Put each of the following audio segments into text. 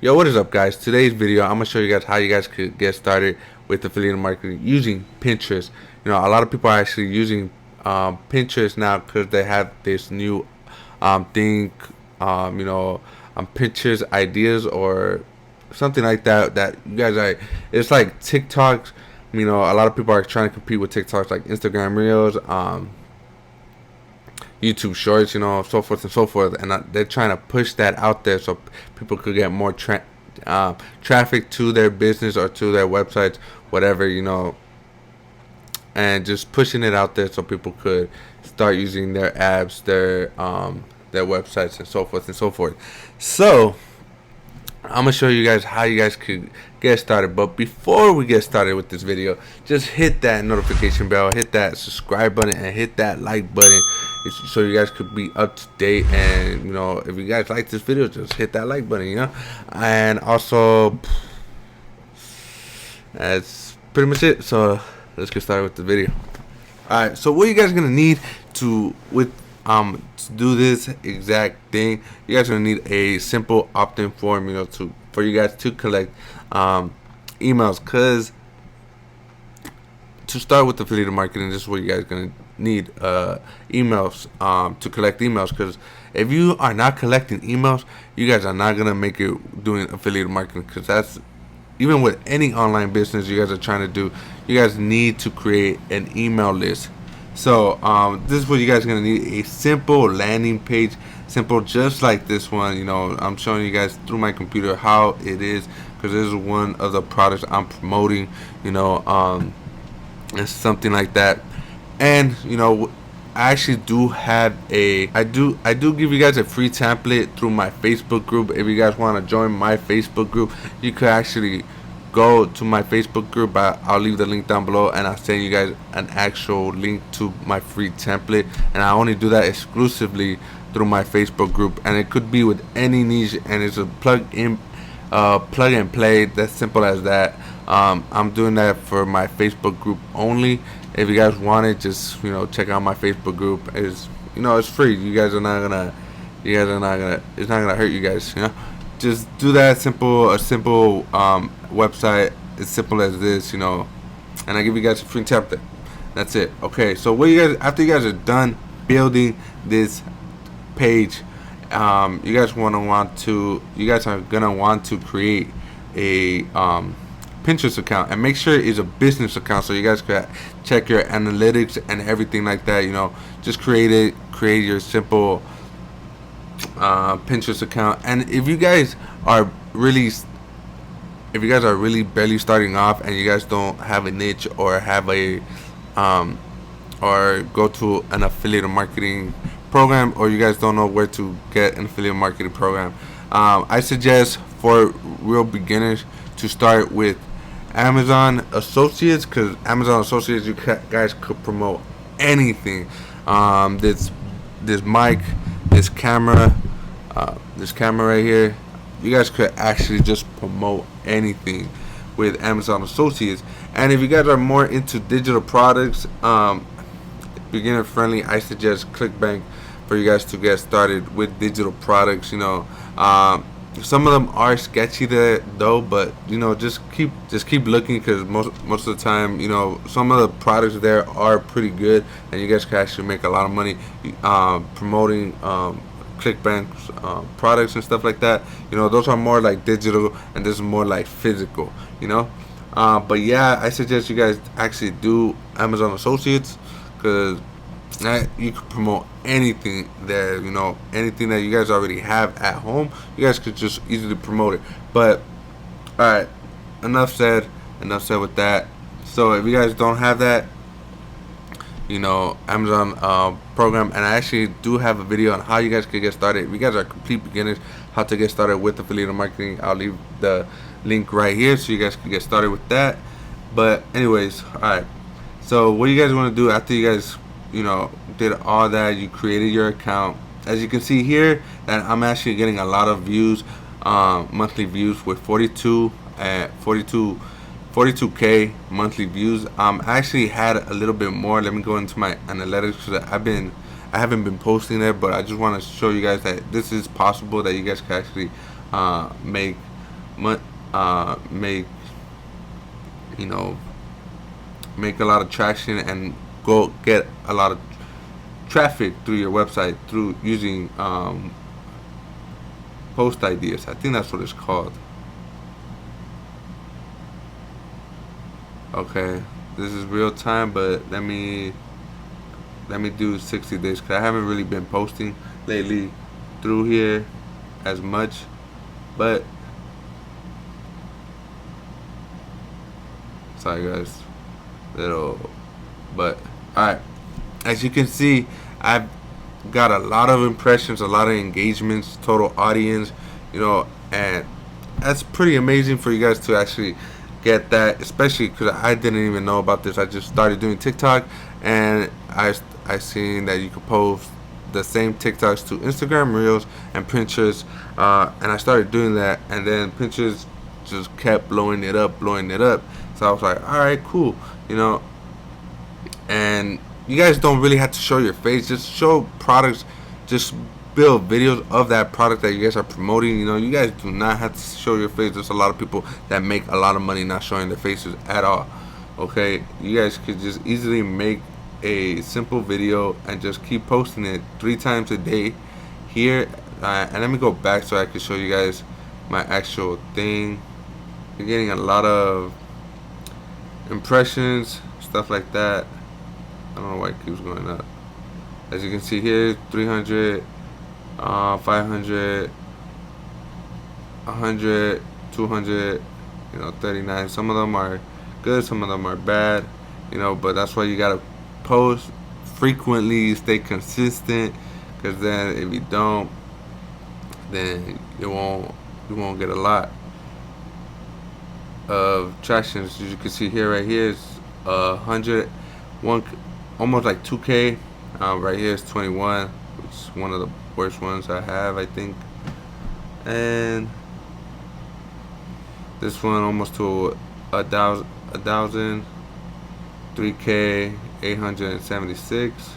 Yo, what is up, guys? Today's video, I'm gonna show you guys how you guys could get started with affiliate marketing using Pinterest. You know, a lot of people are actually using Pinterest now because they have this new thing, Pinterest ideas or something like that. That you guys are, it's like TikToks. You know, a lot of people are trying to compete with TikToks like Instagram Reels, YouTube Shorts, you know, so forth and so forth, and they're trying to push that out there so people could get more traffic to their business or to their websites, whatever, you know, and just pushing it out there so people could start using their apps, their websites, and so forth and so forth. So I'm gonna show you guys how you guys could get started. But before we get started with this video, just hit that notification bell, hit that subscribe button, and hit that like button so you guys could be up to date. And you know, if you guys like this video, just hit that like button, you know. And also, that's pretty much it. So let's get started with the video. Alright, so what you guys are gonna need to do this exact thing, you guys are gonna need a simple opt-in form, you know, for you guys to collect emails. Cause to start with affiliate marketing, this is what you guys are gonna need emails to collect emails. Because if you are not collecting emails, you guys are not gonna make it doing affiliate marketing. Because that's, even with any online business you guys are trying to do, you guys need to create an email list. So this is what you guys are gonna need: a simple landing page, simple just like this one. You know, I'm showing you guys through my computer how it is, because this is one of the products I'm promoting. You know, it's something like that. And you know, I actually do have I do give you guys a free template through my Facebook group. If you guys want to join my Facebook group, you could actually go to my Facebook group. I'll leave the link down below, and I'll send you guys an actual link to my free template. And I only do that exclusively through my Facebook group, and it could be with any niche, and it's a plug and play. That's simple as that. I'm doing that for my Facebook group only. If you guys want it, just, you know, check out my Facebook group. It's, you know, it's free. It's not gonna hurt you guys, you know. Just do that. A simple website as simple as this, you know, and I give you guys a free template. That's it. Okay, so what you guys, after you guys are done building this page, you guys are gonna want to create a Pinterest account, and make sure it's a business account so you guys can check your analytics and everything like that. You know, just create your simple Pinterest account. And if you guys are really barely starting off, and you guys don't have a niche or have a or go to an affiliate marketing program, or you guys don't know where to get an affiliate marketing program, I suggest for real beginners to start with Amazon Associates, because Amazon Associates, you guys could promote anything. This mic, this camera right here, you guys could actually just promote anything with Amazon Associates. And if you guys are more into digital products, beginner friendly, I suggest ClickBank for you guys to get started with digital products. You know, some of them are sketchy there though, but you know, just keep looking, because most of the time, you know, some of the products there are pretty good, and you guys can actually make a lot of money promoting ClickBank's products and stuff like that. You know, those are more like digital, and this is more like physical, you know. But yeah, I suggest you guys actually do Amazon Associates, because you can promote anything there. You know, anything that you guys already have at home, you guys could just easily promote it. But alright, enough said with that. So if you guys don't have that, you know, Amazon program, and I actually do have a video on how you guys can get started. If you guys are complete beginners, how to get started with affiliate marketing, I'll leave the link right here so you guys can get started with that. But anyways, alright, so what you guys want to do after you guys, you know, did all that, you created your account. As you can see here, that I'm actually getting a lot of views, monthly views, with 42k monthly views. I actually had a little bit more. Let me go into my analytics, because I haven't been posting there, but I just want to show you guys that this is possible, that you guys can actually make make, you know, make a lot of traction and go get a lot of traffic through your website through using post ideas. I think that's what it's called. Okay, this is real time, but let me do 60 days because I haven't really been posting lately through here as much. But sorry guys, little. But all right, as you can see, I've got a lot of impressions, a lot of engagements, total audience, and that's pretty amazing for you guys to actually get that, especially because I didn't even know about this. I just started doing TikTok, and I seen that you could post the same TikToks to Instagram Reels and Pinterest, and I started doing that, and then Pinterest just kept blowing it up. So I was like, all right, cool, and you guys don't really have to show your face. Just show products. Just build videos of that product that you guys are promoting. You guys do not have to show your face. There's a lot of people that make a lot of money not showing their faces at all. Okay, you guys could just easily make a simple video and just keep posting it 3 times a day here. And let me go back so I can show you guys my actual thing. You're getting a lot of impressions, stuff like that. I don't know why it keeps going up. As you can see here, 300, 500, 100, 200, 39. Some of them are good, some of them are bad, but that's why you gotta post frequently, stay consistent, because then if you don't, then you won't get a lot of traction. As you can see here, right here is 100, almost like 2K. Right here is 21, which is one of the worst ones I have, I think. And this one almost to a thousand, 3K, 876,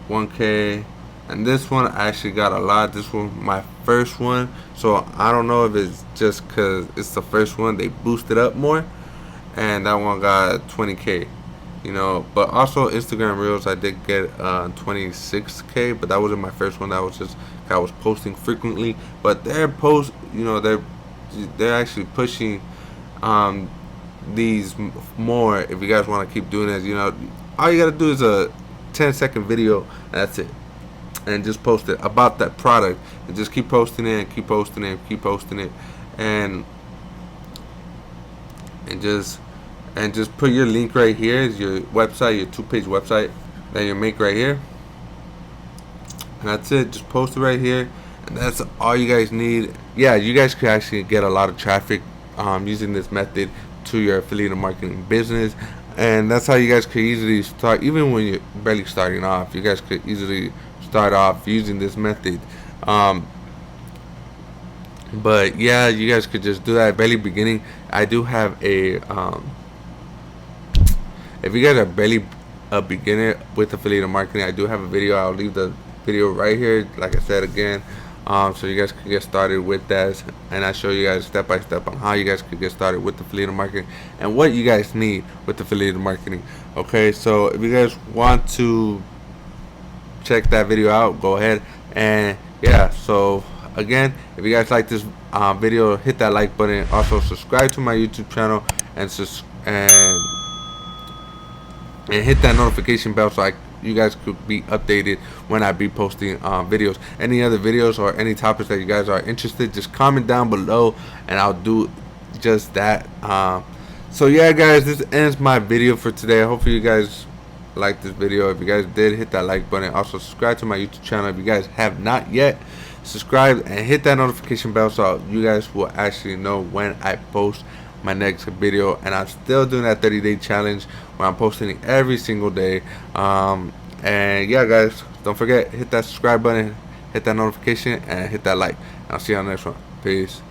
1K. And this one I actually got a lot. This one my first one, so I don't know if it's just because it's the first one they boosted up more. And that one got 20K, but also Instagram Reels I did get 26K, but that wasn't my first one. That was just I was posting frequently. But their posts, they're actually pushing these more. If you guys want to keep doing this, all you gotta do is a 10-second video, and that's it, and just post it about that product, and just keep posting it, and keep posting it, and keep posting it, and just put your link right here, is your website, your 2-page website that you make right here, and that's it. Just post it right here, and that's all you guys need. Yeah, you guys could actually get a lot of traffic using this method to your affiliate marketing business, and that's how you guys could easily start. Even when you're barely starting off, you guys could easily start off using this method. But yeah, you guys could just do that at barely beginning. I do have a if you guys are barely a beginner with affiliate marketing, I do have a video. I'll leave the video right here, like I said again, so you guys can get started with that, and I show you guys step by step on how you guys could get started with affiliate marketing and what you guys need with affiliate marketing. Okay, so if you guys want to check that video out, go ahead. And yeah, so again, if you guys like this video, hit that like button. Also subscribe to my YouTube channel, and hit that notification bell so you guys could be updated when I be posting videos. Any other videos or any topics that you guys are interested, just comment down below and I'll do just that. So yeah guys, this ends my video for today. Hopefully you guys like this video. If you guys did, hit that like button. Also subscribe to my YouTube channel if you guys have not yet. Subscribe and hit that notification bell so you guys will actually know when I post my next video. And I'm still doing that 30-day challenge where I'm posting it every single day. And yeah guys, don't forget, hit that subscribe button, hit that notification, and hit that like. I'll see you on the next one. Peace.